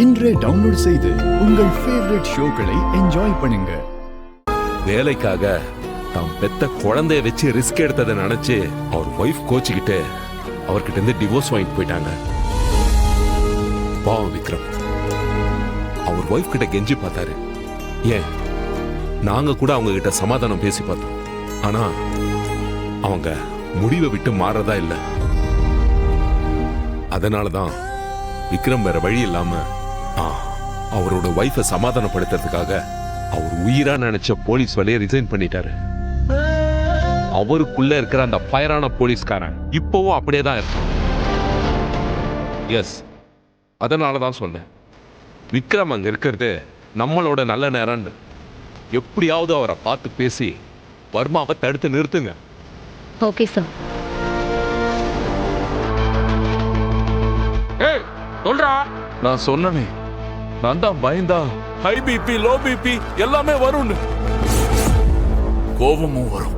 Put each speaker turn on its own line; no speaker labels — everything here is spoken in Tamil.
இன்றே டவுன்லோட் செய்து உங்கள் ஃபேவரட் ஷோக்களை என்ஜாய் பண்ணுங்க.
வேலைக்காக தாம் பெத்த குழந்தைய வச்சு ரிஸ்க் எடுத்ததை நினைச்சு அவர் ஒய்ஃப் கோச்சிக்கிட்டு அவர்கிட்ட இருந்து டிவோர்ஸ் வாங்கிட்டு போயிட்டாங்க. பாவம் விக்ரம் அவர் ஒய்ஃப் கிட்ட கெஞ்சி பார்த்தாரு. ஏன் நாங்க கூட அவங்க கிட்ட சமாதானம் பேசி பார்த்தோம். ஆனா அவங்க முடிவை விட்டு மாறதா இல்லை. அதனாலதான் விக்ரம் வேற வழி இல்லாம அவரோட ஒய்ஃபை சமாதானப்படுத்துறதுக்காக அவர் உயிரா நினைச்ச போலீஸ் வேலையை ரிசைன் பண்ணிட்டாரு. அவருக்குள்ள இருக்கிற அந்த ஃபயரான போலீஸ்காரன் இப்பவும் அப்படியே தான் இருக்கான். எஸ், அதனாலதான் சொன்னேன் விக்ரம் அங்க இருக்கிறது நம்மளோட நல்ல நேரம். எப்படியாவது அவரை பார்த்து பேசி வர்மாவை தடுத்து நிறுத்துங்க.
Okay sir.
சொல்றா,
நான் சொன்னனே, நான் தான் பயந்தா ஹை பிபி லோ பிபி எல்லாமே வரும்னு. கோபமும் வரும்.